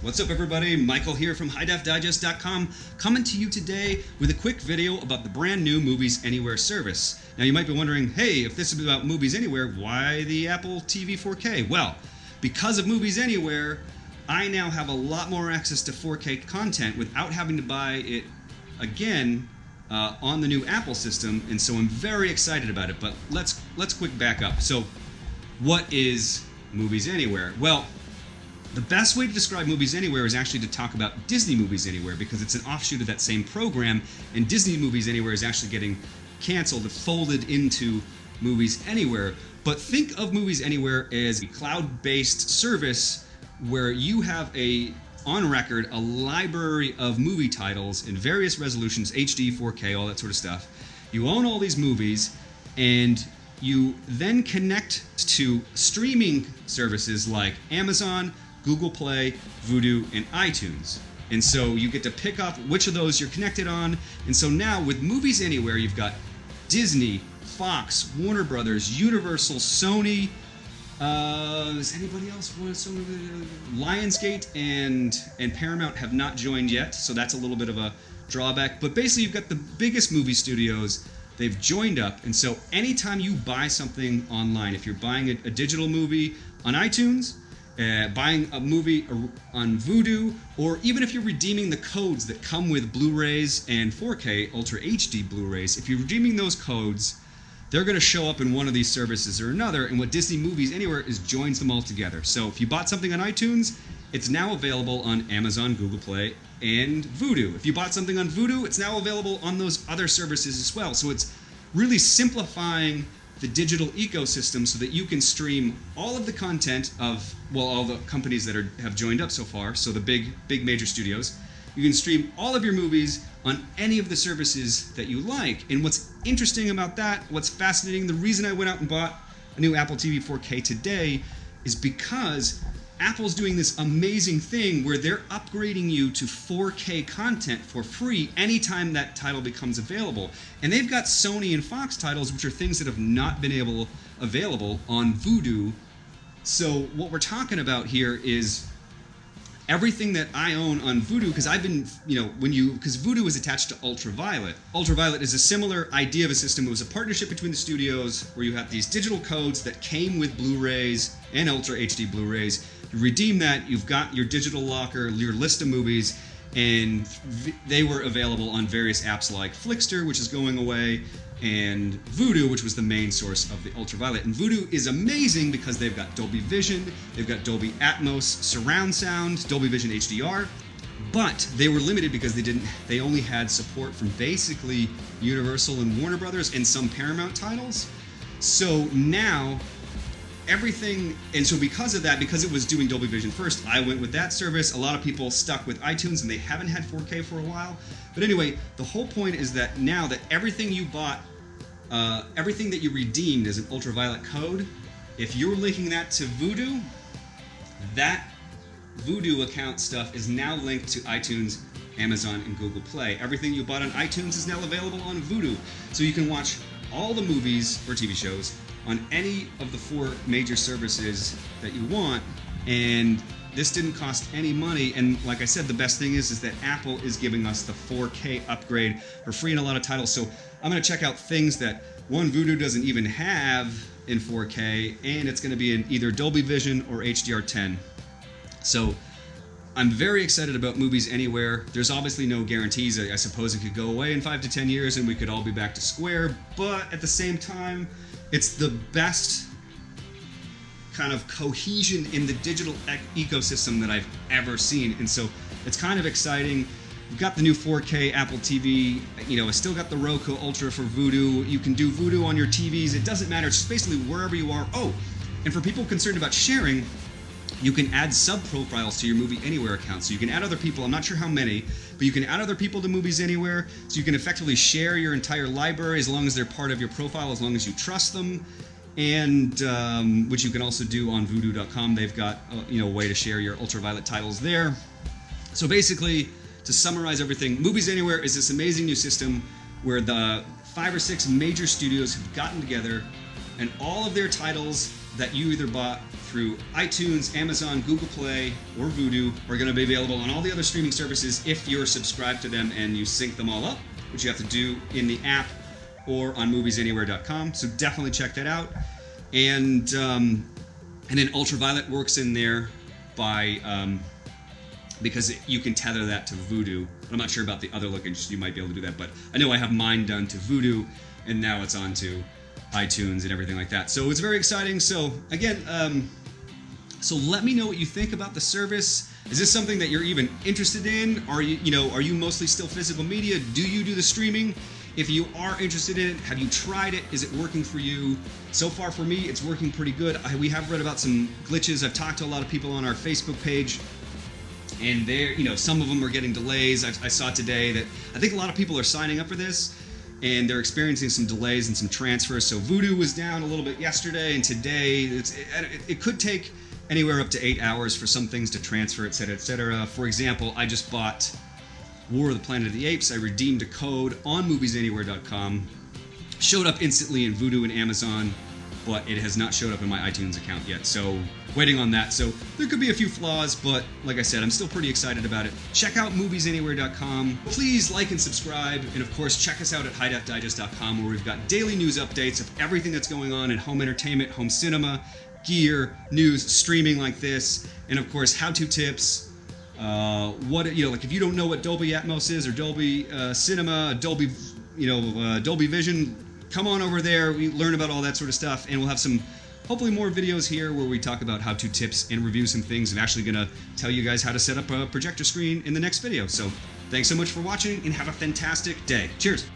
What's up, everybody? Michael here from HighDefDigest.com, coming to you today with a quick video about the brand new Movies Anywhere service. Now, you might be wondering, hey, if this is about Movies Anywhere, why the Apple TV 4K? Well, because of Movies Anywhere, I now have a lot more access to 4K content without having to buy it again on the new Apple system, and so I'm very excited about it. But let's quick back up. So, what is Movies Anywhere? Well, the best way to describe Movies Anywhere is actually to talk about Disney Movies Anywhere, because it's an offshoot of that same program, and Disney Movies Anywhere is actually getting canceled and folded into Movies Anywhere. But think of Movies Anywhere as a cloud-based service where you have on record a library of movie titles in various resolutions, HD, 4K, all that sort of stuff. You own all these movies, and you then connect to streaming services like Amazon, Google Play, Vudu, and iTunes. And so you get to pick up which of those you're connected on. And so now with Movies Anywhere, you've got Disney, Fox, Warner Brothers, Universal, Sony, is anybody else? Lionsgate and Paramount have not joined yet, so that's a little bit of a drawback. But basically, you've got the biggest movie studios. They've joined up, and so anytime you buy something online, if you're buying a digital movie on iTunes, buying a movie on Vudu, or even if you're redeeming the codes that come with Blu-rays and 4K Ultra HD Blu-rays, if you're redeeming those codes, they're going to show up in one of these services or another, and what Disney Movies Anywhere is joins them all together. So if you bought something on iTunes, it's now available on Amazon, Google Play, and Vudu. If you bought something on Vudu, it's now available on those other services as well. So it's really simplifying the digital ecosystem so that you can stream all of the content of, well, all the companies that have joined up so far, so the big major studios. You can stream all of your movies on any of the services that you like. And what's interesting about that, what's fascinating, the reason I went out and bought a new Apple TV 4K today is because Apple's doing this amazing thing where they're upgrading you to 4K content for free anytime that title becomes available. And they've got Sony and Fox titles, which are things that have not been available on Vudu. So what we're talking about here is everything that I own on Vudu, because I've been, because Vudu is attached to Ultraviolet. Ultraviolet is a similar idea of a system. It was a partnership between the studios where you have these digital codes that came with Blu-rays and Ultra HD Blu-rays. You redeem that, you've got your digital locker, your list of movies, and they were available on various apps like Flickster, which is going away, and Vudu, which was the main source of the Ultraviolet. And Vudu is amazing because they've got Dolby Vision, they've got Dolby Atmos surround sound, Dolby Vision HDR, but they were limited because they only had support from basically Universal and Warner Brothers and some Paramount titles. So now everything, and so because of that, because it was doing Dolby Vision first, I went with that service. A lot of people stuck with iTunes and they haven't had 4K for a while. But anyway, the whole point is that now that everything you bought, everything that you redeemed as an Ultraviolet code, if you're linking that to Vudu, that Vudu account stuff is now linked to iTunes, Amazon, and Google Play. Everything you bought on iTunes is now available on Vudu. So you can watch all the movies or TV shows on any of the 4 major services that you want, and this didn't cost any money. And like I said, the best thing is that Apple is giving us the 4K upgrade for free in a lot of titles. So I'm going to check out things that Vudu doesn't even have in 4K, and it's going to be in either Dolby Vision or HDR10. So I'm very excited about Movies Anywhere. There's obviously no guarantees. I suppose it could go away in 5 to 10 years and we could all be back to square, but at the same time, it's the best kind of cohesion in the digital ecosystem that I've ever seen. And so it's kind of exciting. You've got the new 4K Apple TV. It's still got the Roku Ultra for Vudu. You can do Vudu on your TVs. It doesn't matter. It's just basically wherever you are. Oh, and for people concerned about sharing, you can add sub-profiles to your Movie Anywhere account. So you can add other people. I'm not sure how many, but you can add other people to Movies Anywhere. So you can effectively share your entire library as long as they're part of your profile, as long as you trust them. And which you can also do on Vudu.com. They've got a way to share your Ultraviolet titles there. So basically, to summarize everything, Movies Anywhere is this amazing new system where the 5 or 6 major studios have gotten together, and all of their titles that you either bought through iTunes, Amazon, Google Play, or Vudu are going to be available on all the other streaming services if you're subscribed to them and you sync them all up, which you have to do in the app or on moviesanywhere.com. So definitely check that out. And then Ultraviolet works in there by because you can tether that to Vudu. I'm not sure about the other locations. You might be able to do that, but I know I have mine done to Vudu, and now it's on to iTunes and everything like that. So it's very exciting. So again, so let me know what you think about the service. Is this something that you're even interested in? Are you mostly still physical media? Do you do the streaming? If you are interested in it, have you tried it? Is it working for you? So far for me, it's working pretty good. We have read about some glitches. I've talked to a lot of people on our Facebook page, and some of them are getting delays. I saw today that I think a lot of people are signing up for this, and they're experiencing some delays and some transfers. So Vudu was down a little bit yesterday, and today it could take anywhere up to 8 hours for some things to transfer, et cetera, et cetera. For example, I just bought War of the Planet of the Apes. I redeemed a code on moviesanywhere.com. Showed up instantly in Vudu and Amazon, but it has not showed up in my iTunes account yet. So waiting on that. So there could be a few flaws, but like I said, I'm still pretty excited about it. Check out moviesanywhere.com. Please like and subscribe. And of course, check us out at highdefdigest.com, where we've got daily news updates of everything that's going on in home entertainment, home cinema, gear, news, streaming like this, and of course, how-to tips. Like if you don't know what Dolby Atmos is or Dolby Cinema, Dolby Vision, come on over there. We learn about all that sort of stuff, and we'll have some hopefully more videos here where we talk about how-to tips and review some things. I'm actually going to tell you guys how to set up a projector screen in the next video. So thanks so much for watching, and have a fantastic day. Cheers.